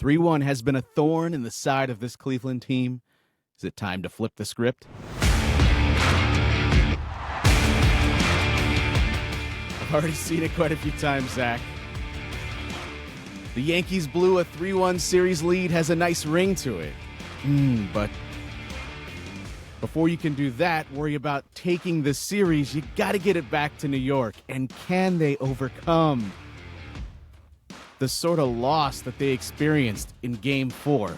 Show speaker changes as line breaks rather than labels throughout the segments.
3-1 has been a thorn in the side of this Cleveland team. Is it time to flip the script? I've already seen it quite a few times, Zach. The Yankees blew a 3-1 series lead, has a nice ring to it. But before you can do that, worry about taking the series, you got to get it back to New York. And can they overcome the sort of loss that they experienced in Game 4?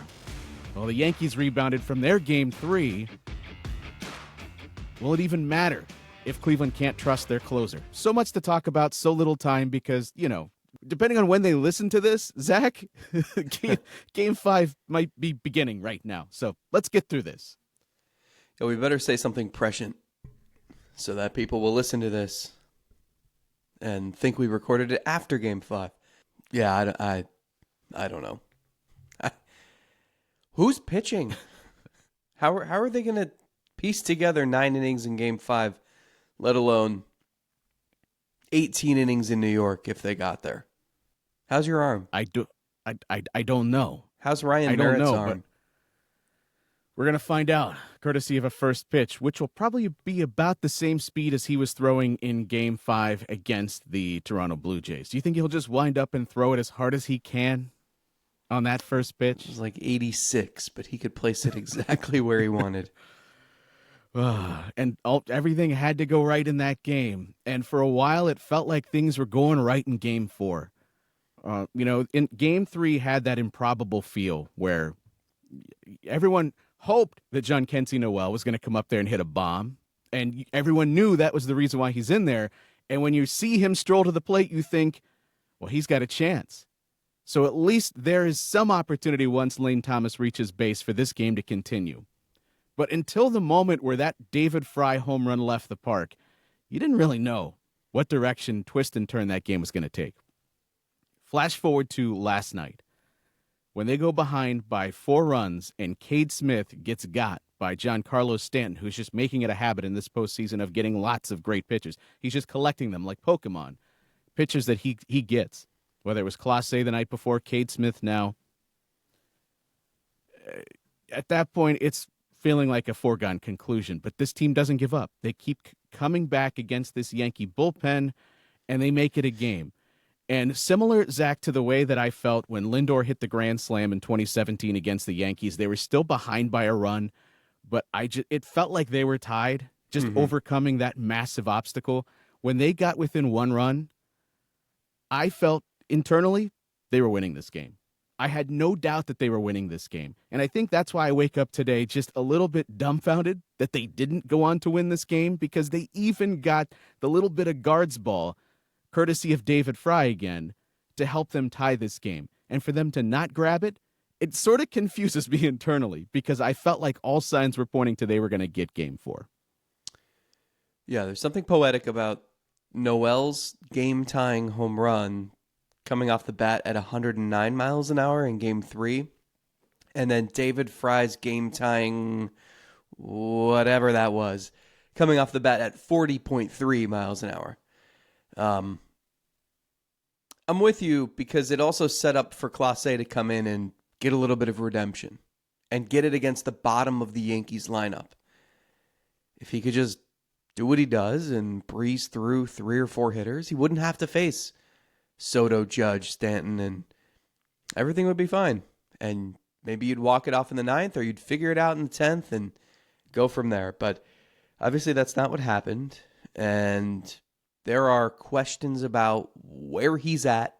Well, the Yankees rebounded from their Game 3. Will it even matter if Cleveland can't trust their closer? So much to talk about, so little time because, depending on when they listen to this, Zach, game 5 might be beginning right now. So let's get through this.
Yeah, we better say something prescient so that people will listen to this and think we recorded it after Game 5. Yeah, I don't know. Who's pitching? How are they going to piece together 9 innings in Game 5, let alone 18 innings in New York if they got there? How's your arm?
I don't know.
How's Ryan Merritt's arm?
We're going to find out, courtesy of a first pitch, which will probably be about the same speed as he was throwing in Game 5 against the Toronto Blue Jays. Do you think he'll just wind up and throw it as hard as he can on that first pitch?
It was like 86, but he could place it exactly where he wanted.
And everything had to go right in that game. And for a while, it felt like things were going right in Game 4. In Game 3 had that improbable feel where everyone hoped that Jhonkensy Noel was going to come up there and hit a bomb, and everyone knew that was the reason why he's in there. And when you see him stroll to the plate, you think, well, he's got a chance. So at least there is some opportunity once Lane Thomas reaches base for this game to continue. But until the moment where that David Fry home run left the park, you didn't really know what direction, twist and turn that game was going to take. Flash forward to last night, when they go behind by 4 runs and Cade Smith gets got by Giancarlo Stanton, who's just making it a habit in this postseason of getting lots of great pitchers. He's just collecting them like Pokemon. Pitchers that he gets, whether it was Clase the night before, Cade Smith now. At that point, it's feeling like a foregone conclusion, but this team doesn't give up. They keep coming back against this Yankee bullpen, and they make it a game. And similar, Zach, to the way that I felt when Lindor hit the grand slam in 2017 against the Yankees, they were still behind by a run, but it felt like they were tied, just overcoming that massive obstacle. When they got within 1 run, I felt internally they were winning this game. I had no doubt that they were winning this game. And I think that's why I wake up today just a little bit dumbfounded that they didn't go on to win this game, because they even got the little bit of guards ball, courtesy of David Fry again, to help them tie this game. And for them to not grab it, it sort of confuses me internally, because I felt like all signs were pointing to they were going to get Game 4.
Yeah, there's something poetic about Noel's game-tying home run coming off the bat at 109 miles an hour in Game 3, and then David Fry's game-tying whatever that was coming off the bat at 40.3 miles an hour. I'm with you, because it also set up for Clase to come in and get a little bit of redemption and get it against the bottom of the Yankees lineup. If he could just do what he does and breeze through 3 or 4 hitters, he wouldn't have to face Soto, Judge, Stanton, and everything would be fine. And maybe you'd walk it off in the 9th, or you'd figure it out in the 10th and go from there. But obviously that's not what happened. And there are questions about where he's at,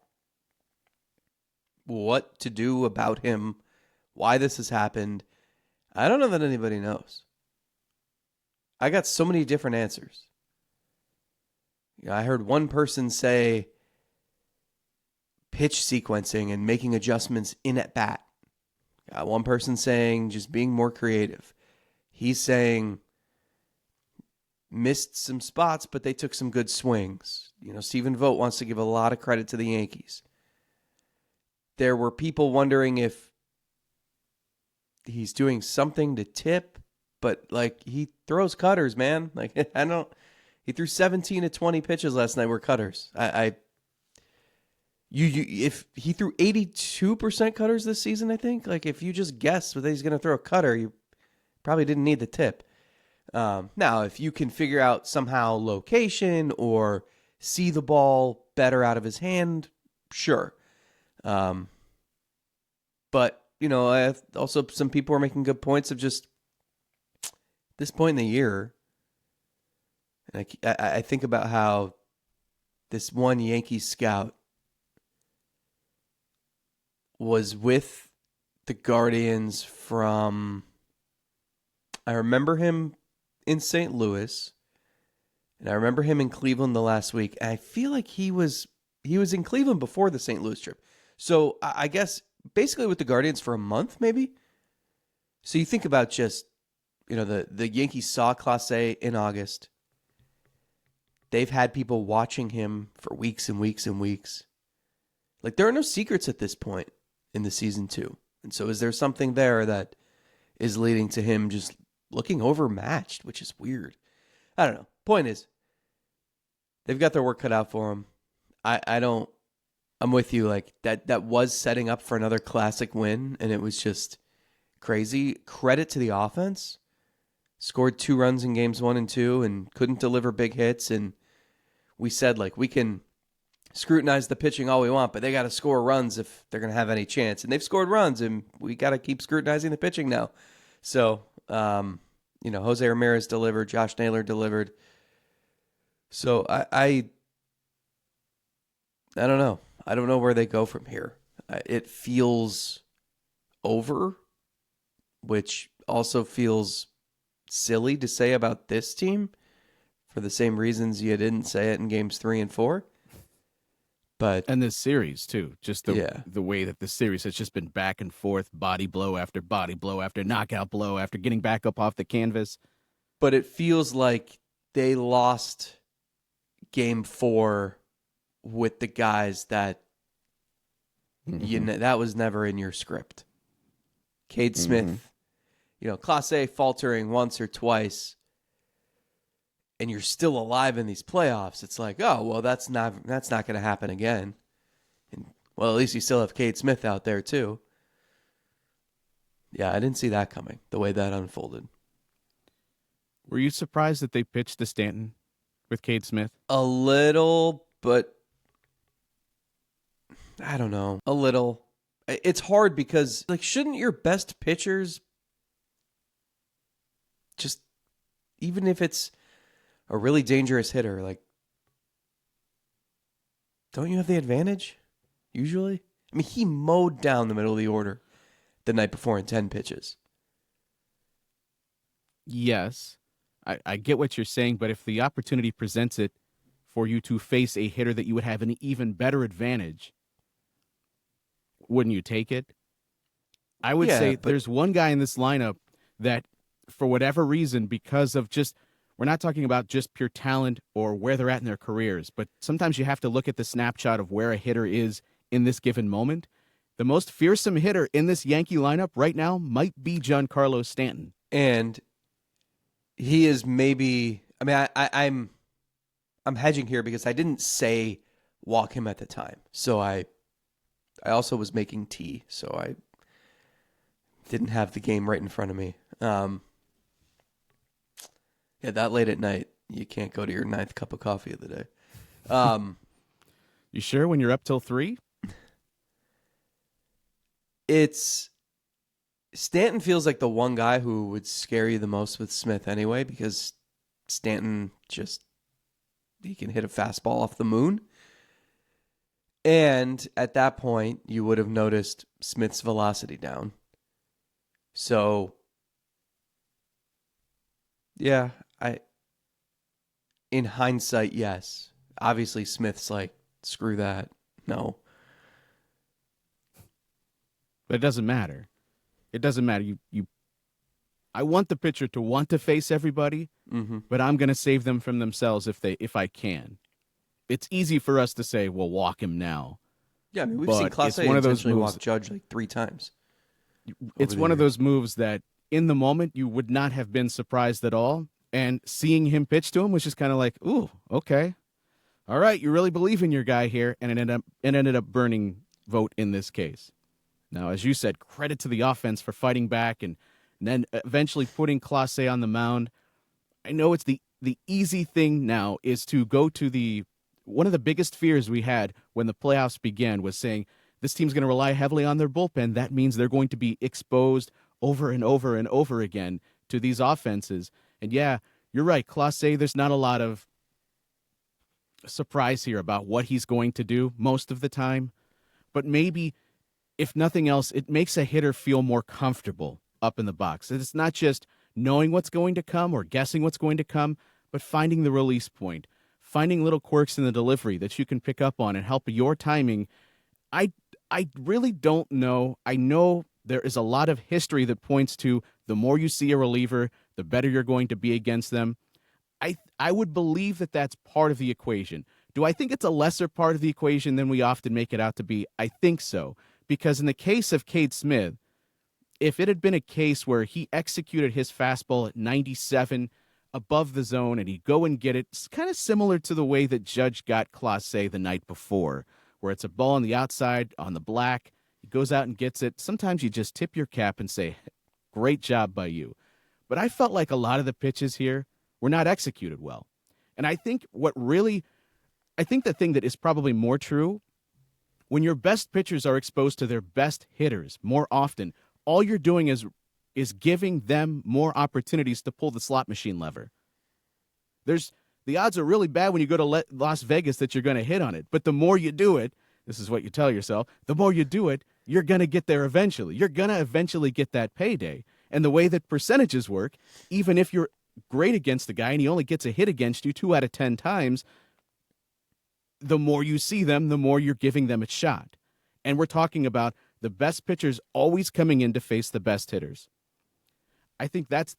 what to do about him, why this has happened. I don't know that anybody knows. I got so many different answers. I heard one person say pitch sequencing and making adjustments in at bat. Got one person saying just being more creative. He's saying missed some spots, but they took some good swings. Stephen Vogt wants to give a lot of credit to the Yankees. There were people wondering if he's doing something to tip, but he throws cutters, man. He threw 17 to 20 pitches last night were cutters. if he threw 82% cutters this season, I think, like if you just guessed that he's going to throw a cutter, you probably didn't need the tip. Now, if you can figure out somehow location or see the ball better out of his hand, sure. But, also some people are making good points of just this point in the year. And I think about how this one Yankee scout was with the Guardians from, I remember him in St. Louis, and I remember him in Cleveland the last week. And I feel like he was in Cleveland before the St. Louis trip. So I guess basically with the Guardians for a month, maybe. So you think about just, the Yankees saw Clase in August. They've had people watching him for weeks and weeks and weeks. Like, there are no secrets at this point in the season 2. And so is there something there that is leading to him just looking overmatched, which is weird? I don't know. Point is, they've got their work cut out for him. I'm with you. Like, that was setting up for another classic win, and it was just crazy. Credit to the offense. Scored 2 runs in games 1 and 2 and couldn't deliver big hits. And we said, like, we can scrutinize the pitching all we want, but they got to score runs if they're going to have any chance. And they've scored runs, and we got to keep scrutinizing the pitching now. So, Jose Ramirez delivered, Josh Naylor delivered. So I don't know. I don't know where they go from here. It feels over, which also feels silly to say about this team for the same reasons you didn't say it in games 3 and 4.
And this series too, just the way that the series has just been back and forth, body blow after knockout blow after getting back up off the canvas.
But it feels like they lost game 4 with the guys that that was never in your script. Cade Smith, Clase faltering once or twice, and you're still alive in these playoffs. It's like, oh, well, that's not going to happen again. And, well, at least you still have Cade Smith out there too. Yeah, I didn't see that coming, the way that unfolded.
Were you surprised that they pitched to Stanton with Cade Smith?
A little, but I don't know. A little. It's hard because, like, shouldn't your best pitchers just, even if it's a really dangerous hitter, like, don't you have the advantage usually? I mean, he mowed down the middle of the order the night before in 10 pitches.
Yes, I get what you're saying, but if the opportunity presents it for you to face a hitter that you would have an even better advantage, wouldn't you take it? I would say there's one guy in this lineup that, for whatever reason, because of just, we're not talking about just pure talent or where they're at in their careers, but sometimes you have to look at the snapshot of where a hitter is in this given moment. The most fearsome hitter in this Yankee lineup right now might be Giancarlo Stanton.
And he is maybe, I mean, I'm hedging here because I didn't say walk him at the time. So I also was making tea, so I didn't have the game right in front of me. Yeah, that late at night, you can't go to your 9th cup of coffee of the day.
You sure when you're up till 3?
Stanton feels like the one guy who would scare you the most with Smith anyway, because Stanton he can hit a fastball off the moon. And at that point, you would have noticed Smith's velocity down. So, yeah, in hindsight, yes. Obviously, Smith's like, screw that. No.
But it doesn't matter. It doesn't matter. I want the pitcher to want to face everybody, but I'm going to save them from themselves if I can. It's easy for us to say, well, walk him now.
Yeah, I mean, we've seen Clase essentially walk Judge like 3 times.
It's one of those moves that in the moment you would not have been surprised at all. And seeing him pitch to him was just kind of like, ooh, okay. All right, you really believe in your guy here, and it ended up burning vote in this case. Now, as you said, credit to the offense for fighting back and then eventually putting Clase on the mound. I know it's the easy thing now is to go to the one of the biggest fears we had when the playoffs began was saying this team's going to rely heavily on their bullpen. That means they're going to be exposed over and over and over again to these offenses. And yeah, you're right, Clase, there's not a lot of surprise here about what he's going to do most of the time, but maybe if nothing else, it makes a hitter feel more comfortable up in the box. It's not just knowing what's going to come or guessing what's going to come, but finding the release point, finding little quirks in the delivery that you can pick up on and help your timing. I really don't know. I know there is a lot of history that points to the more you see a reliever, the better you're going to be against them. I would believe that that's part of the equation. Do I think it's a lesser part of the equation than we often make it out to be? I think so. Because in the case of Cade Smith, if it had been a case where he executed his fastball at 97 above the zone and he'd go and get it, it's kind of similar to the way that Judge got Clase the night before, where it's a ball on the outside, on the black, he goes out and gets it. Sometimes you just tip your cap and say, great job by you. But I felt like a lot of the pitches here were not executed well. And I think I think the thing that is probably more true, when your best pitchers are exposed to their best hitters more often, all you're doing is giving them more opportunities to pull the slot machine lever. The odds are really bad when you go to Las Vegas that you're going to hit on it. But the more you do it, this is what you tell yourself, the more you do it, you're going to get there eventually. You're going to eventually get that payday. And the way that percentages work, even if you're great against the guy and he only gets a hit against you 2 out of 10 times, the more you see them, the more you're giving them a shot. And we're talking about the best pitchers always coming in to face the best hitters. I think that's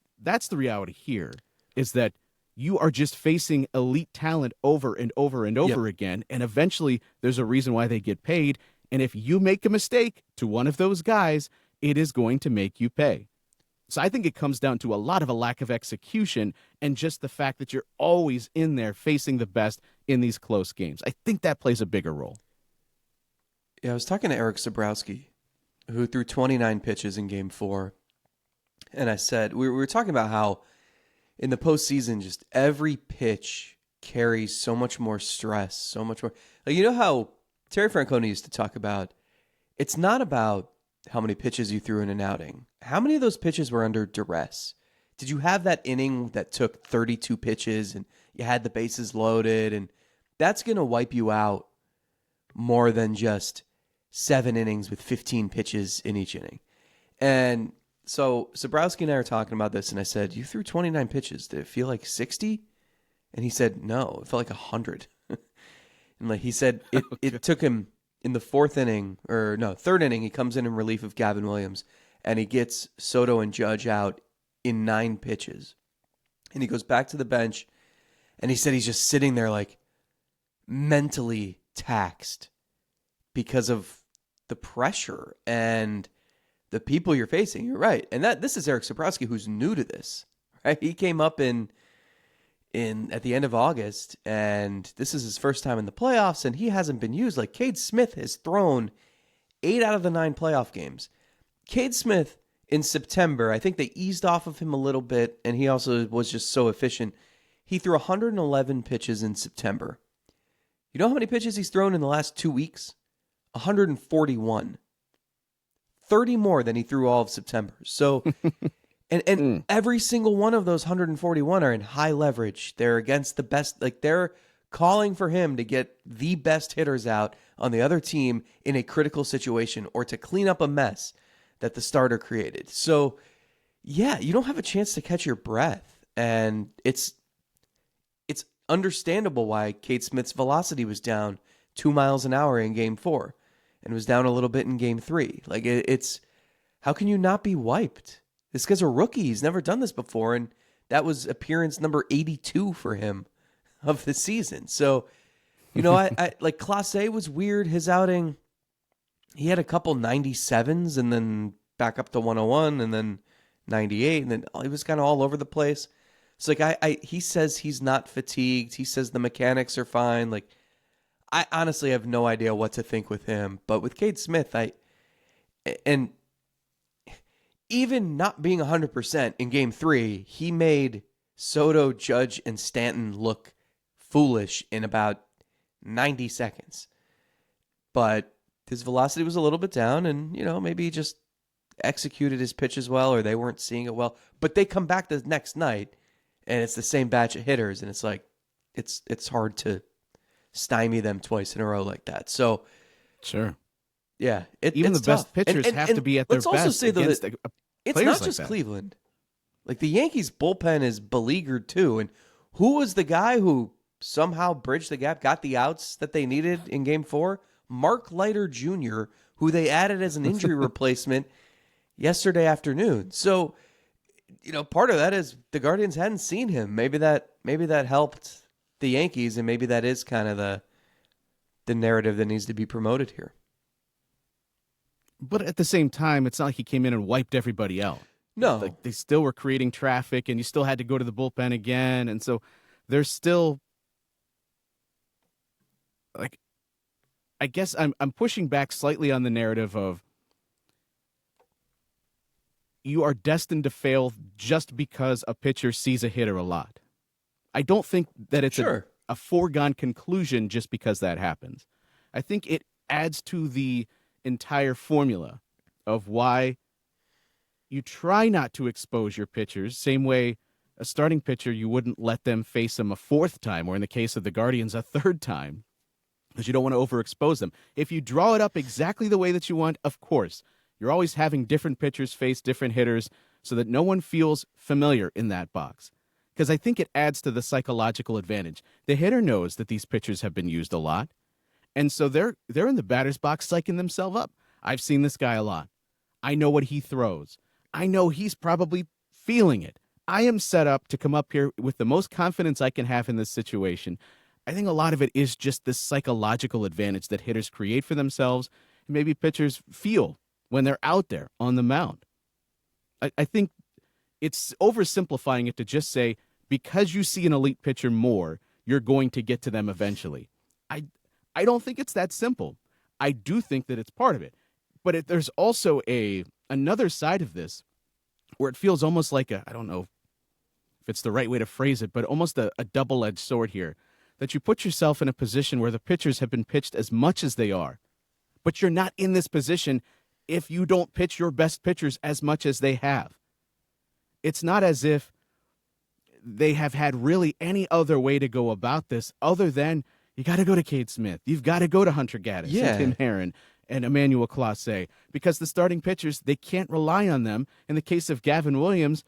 the reality here, is that you are just facing elite talent over and over and over again, and eventually there's a reason why they get paid, and if you make a mistake to one of those guys, it is going to make you pay. So I think it comes down to a lot of a lack of execution and just the fact that you're always in there facing the best in these close games. I think that plays a bigger role.
Yeah, I was talking to Eric Zabrowski, who threw 29 pitches in Game 4. And I said, we were talking about how in the postseason, just every pitch carries so much more stress, so much more. Like, you know how Terry Francona used to talk about, it's not about how many pitches you threw in an outing. How many of those pitches were under duress? Did you have that inning that took 32 pitches and you had the bases loaded? And that's going to wipe you out more than just 7 innings with 15 pitches in each inning. And so Zabrowski and I are talking about this, and I said, you threw 29 pitches. Did it feel like 60? And he said, no, it felt like 100. And like he said, it took him in the third inning, he comes in relief of Gavin Williams, and he gets Soto and Judge out in 9 pitches. And he goes back to the bench, and he said he's just sitting there like mentally taxed because of the pressure and the people you're facing. You're right. And this is Eric Zabrowski, who's new to this, right? He came up in at the end of August, and this is his first time in the playoffs, and he hasn't been used. Like, Cade Smith has thrown 8 out of the 9 playoff games. Cade Smith in September, I think they eased off of him a little bit, and he also was just so efficient. He threw 111 pitches in September. You know how many pitches he's thrown in the last 2 weeks? 141. 30 more than he threw all of September. So, and every single one of those 141 are in high leverage. They're against the best, like they're calling for him to get the best hitters out on the other team in a critical situation or to clean up a mess that the starter created. So, yeah, you don't have a chance to catch your breath. And it's understandable why Cade Smith's velocity was down 2 miles an hour in Game 4 and was down a little bit in Game 3. Like, it's how can you not be wiped? This guy's a rookie. He's never done this before, and that was appearance number 82 for him of the season. So, you know, I like Clase was weird. His outing, he had a couple 97s and then back up to 101 and then 98, and then he was kind of all over the place. So, like, he says he's not fatigued. He says the mechanics are fine. Like, I honestly have no idea what to think with him. But with Cade Smith, and even not being 100% in game 3, he made Soto, Judge, and Stanton look foolish in about 90 seconds. But his velocity was a little bit down, and, maybe he just executed his pitches well, or they weren't seeing it well. But they come back the next night, and it's the same batch of hitters, and it's like, it's hard to stymie them twice in a row like that. So,
Sure.
yeah,
Even
it's
the best
tough.
pitchers have to be at their
let's also
best
say, though,
against
that it's
players
not
like
just
that.
Cleveland. Like, the Yankees bullpen is beleaguered too. And who was the guy who somehow bridged the gap, got the outs that they needed in game 4? Mark Leiter Jr., who they added as an injury replacement yesterday afternoon. So, part of that is the Guardians hadn't seen him. Maybe that helped the Yankees, and maybe that is kind of the narrative that needs to be promoted here.
But at the same time, it's not like he came in and wiped everybody out.
No.
Like, they still were creating traffic, and you still had to go to the bullpen again. And so there's still, like, I guess I'm pushing back slightly on the narrative of you are destined to fail just because a pitcher sees a hitter a lot. I don't think that it's
Sure.
a foregone conclusion just because that happens. I think it adds to the entire formula of why you try not to expose your pitchers. Same way a starting pitcher, you wouldn't let them face them a 4th time, or in the case of the Guardians, a 3rd time, because you don't want to overexpose them. If you draw it up exactly the way that you want, of course, you're always having different pitchers face different hitters so that no one feels familiar in that box. Because I think it adds to the psychological advantage. The hitter knows that these pitchers have been used a lot, and so they're in the batter's box psyching themselves up. I've seen this guy a lot. I know what he throws. I know he's probably feeling it. I am set up to come up here with the most confidence I can have in this situation. I think a lot of it is just this psychological advantage that hitters create for themselves, and maybe pitchers feel when they're out there on the mound. I think it's oversimplifying it to just say, because you see an elite pitcher more, you're going to get to them eventually. I don't think it's that simple. I do think that it's part of it. But there's also another side of this where it feels almost like I don't know if it's the right way to phrase it, but almost a double-edged sword here, that you put yourself in a position where the pitchers have been pitched as much as they are, but you're not in this position if you don't pitch your best pitchers as much as they have. It's not as if they have had really any other way to go about this other than you got to go to Cade Smith. You've got to go to Hunter Gaddis and Tim Herron and Emmanuel Clase, because the starting pitchers, they can't rely on them. In the case of Gavin Williams,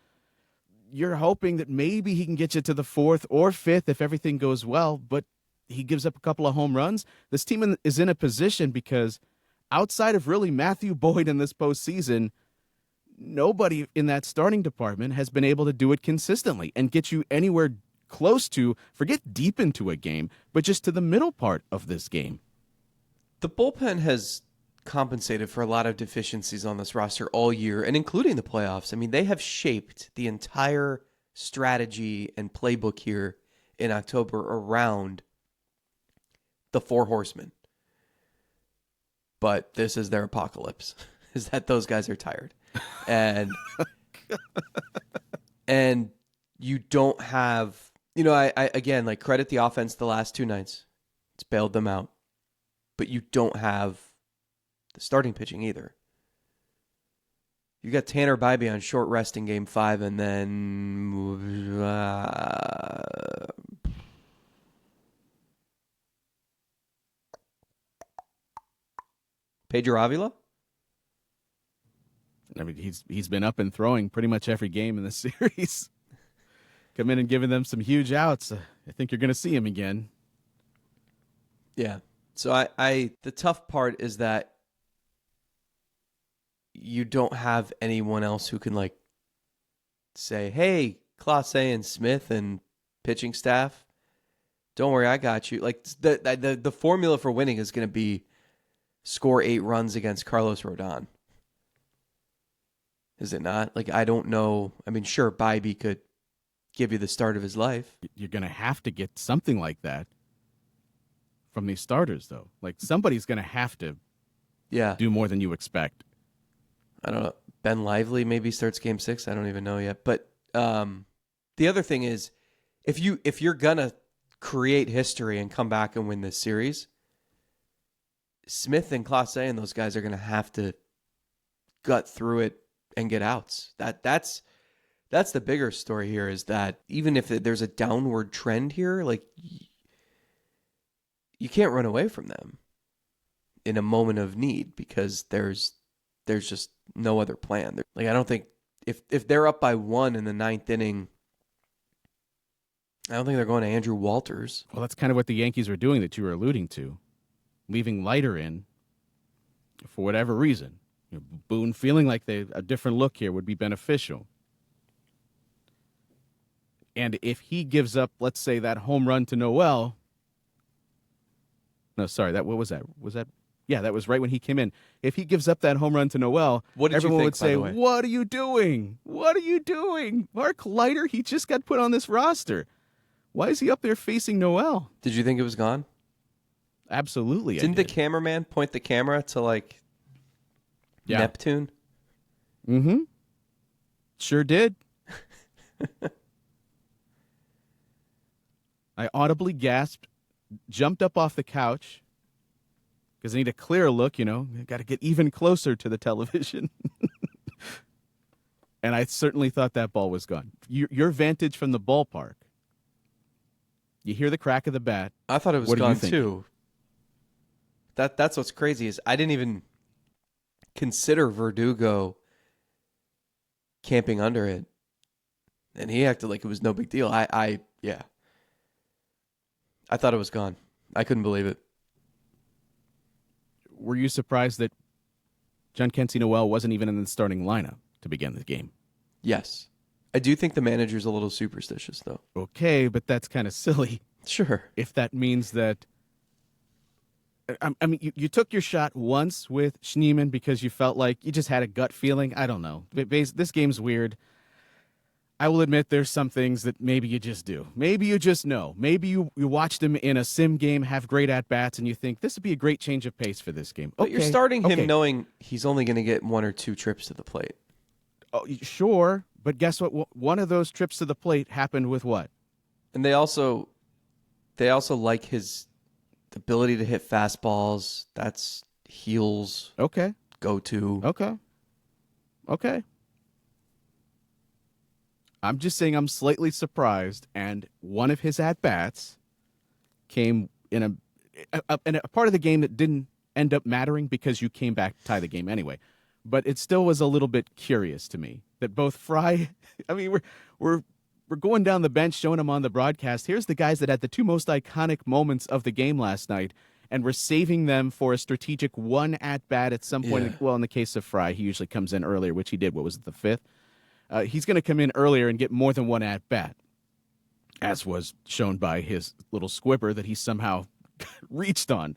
you're hoping that maybe he can get you to the 4th or 5th if everything goes well, but he gives up a couple of home runs. This team is in a position because outside of really Matthew Boyd in this postseason, nobody in that starting department has been able to do it consistently and get you anywhere close to, forget deep into a game, but just to the middle part of this game.
The bullpen has compensated for a lot of deficiencies on this roster all year, and including the playoffs. I mean, they have shaped the entire strategy and playbook here in October around the 4 horsemen. But this is their apocalypse, is that those guys are tired. And and you don't have, I again, like, credit the offense the last 2 nights. It's bailed them out. But you don't have the starting pitching either. You got Tanner Bybee on short rest in game 5, and then Pedro Avila?
I mean, he's been up and throwing pretty much every game in the series. Come in and giving them some huge outs. I think you're going to see him again.
Yeah. So I the tough part is that you don't have anyone else who can, like, say, hey, Clase and Smith and pitching staff, don't worry, I got you. Like, the formula for winning is going to be score 8 runs against Carlos Rodon. Is it not? Like, I don't know. I mean, sure, Bybee could give you the start of his life.
You're going to have to get something like that from these starters, though. Like, somebody's going to have to
Yeah.
do more than you expect.
I don't know. Ben Lively maybe starts game 6. I don't even know yet. But the other thing is, if you're gonna create history and come back and win this series, Smith and Clase and those guys are gonna have to gut through it and get outs. That's the bigger story here, is that even if there's a downward trend here, like, you can't run away from them in a moment of need, because there's just no other plan. Like, I don't think if they're up by 1 in the 9th inning, I don't think they're going to Andrew Walters.
Well, that's kind of what the Yankees were doing that you were alluding to, leaving Leiter in for whatever reason. Boone feeling like a different look here would be beneficial. And if he gives up, let's say, that home run to Noel. No, sorry, what was that? Yeah, that was right when he came in. If he gives up that home run to Noel, everyone would say, "What are you doing? What are you doing? Mark Leiter, he just got put on this roster. Why is he up there facing Noel?"
Did you think it was gone?
Absolutely.
Didn't the cameraman point the camera to, like, Neptune?
Mm-hmm. Sure did. I audibly gasped, jumped up off the couch, because I need a clearer look, got to get even closer to the television. And I certainly thought that ball was gone. Your vantage from the ballpark, you hear the crack of the bat.
I thought it was gone too. That's what's crazy, is I didn't even consider Verdugo camping under it, and he acted like it was no big deal. I thought it was gone. I couldn't believe it.
Were you surprised that Jhonkensy Noel wasn't even in the starting lineup to begin the game?
Yes. I do think the manager's a little superstitious, though.
Okay, but that's kind of silly.
Sure.
If that means that... I mean, you took your shot once with Schneemann because you felt like you just had a gut feeling. I don't know. This game's weird. I will admit there's some things that maybe you just do. Maybe you just know. Maybe you watched him in a sim game have great at-bats and you think this would be a great change of pace for this game.
But you're starting him knowing he's only going to get 1 or 2 trips to the plate.
Oh, sure, but guess what? One of those trips to the plate happened with what?
And they also like his ability to hit fastballs. That's Heel's go-to.
Okay. I'm just saying I'm slightly surprised, and one of his at-bats came in a part of the game that didn't end up mattering because you came back to tie the game anyway. But it still was a little bit curious to me that both Fry, I mean, we're going down the bench showing them on the broadcast. Here's the guys that had the 2 most iconic moments of the game last night, and we're saving them for a strategic one at-bat at some point. Yeah. Well, in the case of Fry, he usually comes in earlier, which he did. What was it, the 5th? He's going to come in earlier and get more than one at-bat, as was shown by his little squibber that he somehow reached on.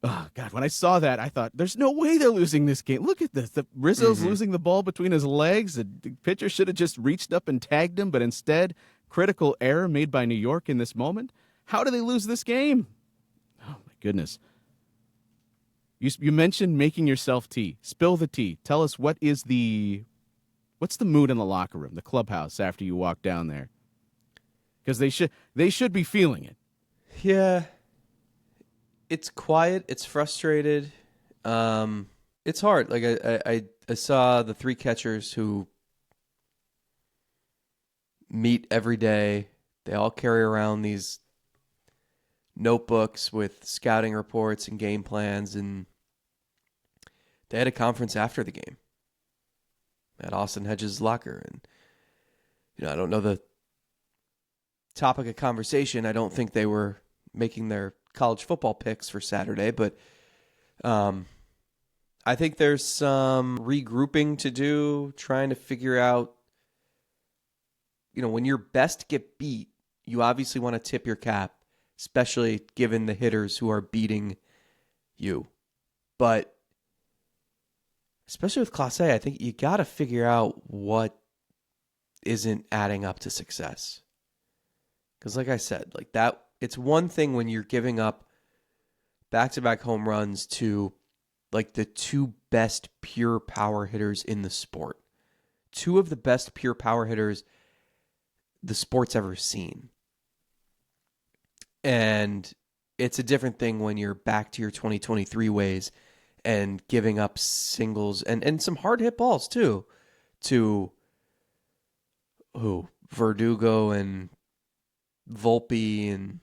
Oh, God, when I saw that, I thought, there's no way they're losing this game. Look at this. Rizzo's losing the ball between his legs. The pitcher should have just reached up and tagged him, but instead, critical error made by New York in this moment. How do they lose this game? Oh, my goodness. You mentioned making yourself tea. Spill the tea. Tell us what's the mood in the locker room, the clubhouse, after you walk down there? Because they should be feeling it.
Yeah. It's quiet. It's frustrated. It's hard. Like I saw the 3 catchers who meet every day. They all carry around these notebooks with scouting reports and game plans, and they had a conference after the game at Austin Hedges' locker. And I don't know the topic of conversation. I don't think they were making their college football picks for Saturday, but I think there's some regrouping to do, trying to figure out, when your best get beat, you obviously want to tip your cap, especially given the hitters who are beating you. But especially with Clase, I think you got to figure out what isn't adding up to success. Because like I said, like that It's one thing when you're giving up back-to-back home runs to like the two best pure power hitters in the sport. Two of the best pure power hitters the sport's ever seen. And it's a different thing when you're back to your 2023 ways and giving up singles and some hard hit balls too to Verdugo and Volpe and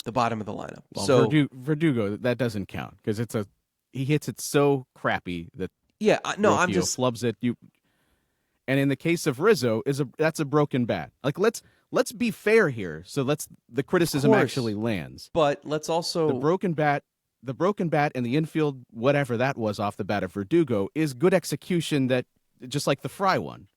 the bottom of the lineup.
Well,
So
Verdugo, that doesn't count because he hits it so crappy that
yeah, no, I'm
Rocchio
just
flubs it. And in the case of Rizzo, that's a broken bat. Like let's be fair here. So the criticism
course.
actually lands.
But let's also
The broken bat and the infield, whatever that was off the bat of Verdugo, is good execution. That just like the Fry one.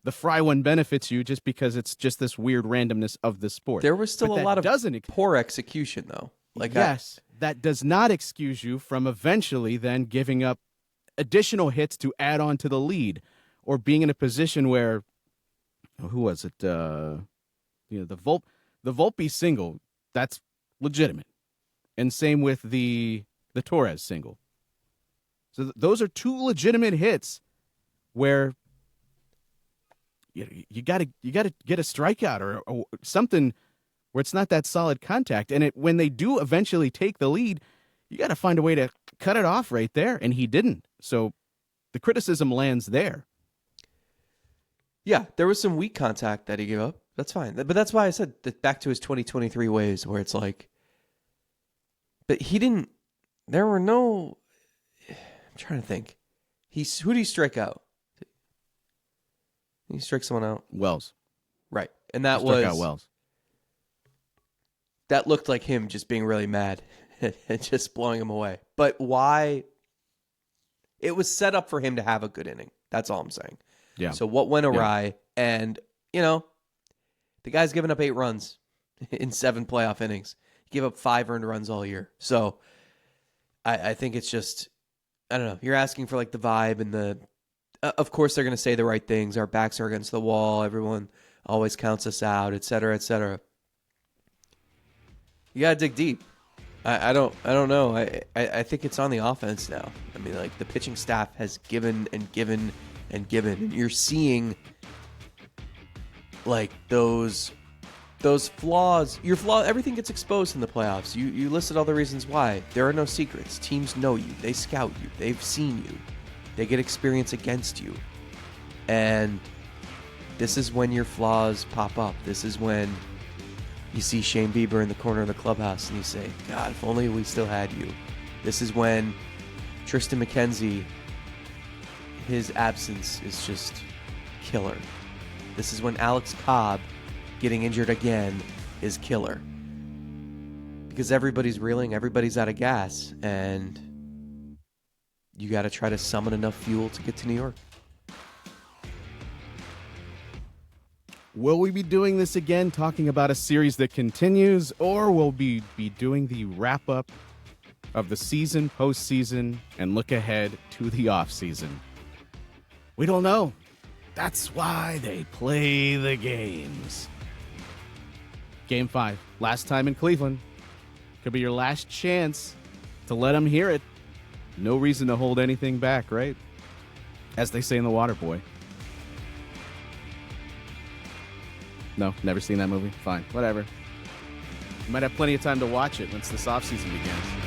The Fry one benefits you just because it's just this weird randomness of the sport.
there was still
But
a lot of
doesn't
poor execution though. Like
yes, that does not excuse you from eventually then giving up additional hits to add on to the lead, or being in a position where, who was it? The Volpe single, that's legitimate, and same with the Torres single. So those are two legitimate hits where you got to get a strikeout or something where it's not that solid contact. And when they do eventually take the lead, you got to find a way to cut it off right there, and he didn't. So the criticism lands there.
Yeah, there was some weak contact that he gave up. That's fine. But that's why I said that back to his 2023 ways where it's like, but he didn't, there were no, I'm trying to think. Who did he strike out? He struck someone out.
Wells.
Right. And that
Struck
was,
out Wells.
that looked like him just being really mad and just blowing him away. But why? It was set up for him to have a good inning. That's all I'm saying.
Yeah.
So what went awry? Yeah. And, the guy's given up 8 runs in 7 playoff innings. He gave up 5 earned runs all year. So I think it's just, I don't know. You're asking for like the vibe and of course they're going to say the right things. Our backs are against the wall. Everyone always counts us out, et cetera, et cetera. You got to dig deep. I don't know. I think it's on the offense now. I mean, like the pitching staff has given and given and given. And you're seeing like those flaws. Everything gets exposed in the playoffs. You listed all the reasons why. There are no secrets. Teams know you. They scout you. They've seen you. They get experience against you. And this is when your flaws pop up. This is when you see Shane Bieber in the corner of the clubhouse and you say, God, if only we still had you. This is when Tristan McKenzie, his absence is just killer. This is when Alex Cobb getting injured again is killer. Because everybody's reeling, everybody's out of gas, and you got to try to summon enough fuel to get to New York.
Will we be doing this again, talking about a series that continues, or will we be doing the wrap-up of the season, postseason, and look ahead to the offseason? We don't know. That's why they play the games. Game 5, last time in Cleveland. Could be your last chance to let them hear it. No reason to hold anything back, right? As they say in The Waterboy. No, never seen that movie? Fine, whatever. You might have plenty of time to watch it once this offseason begins.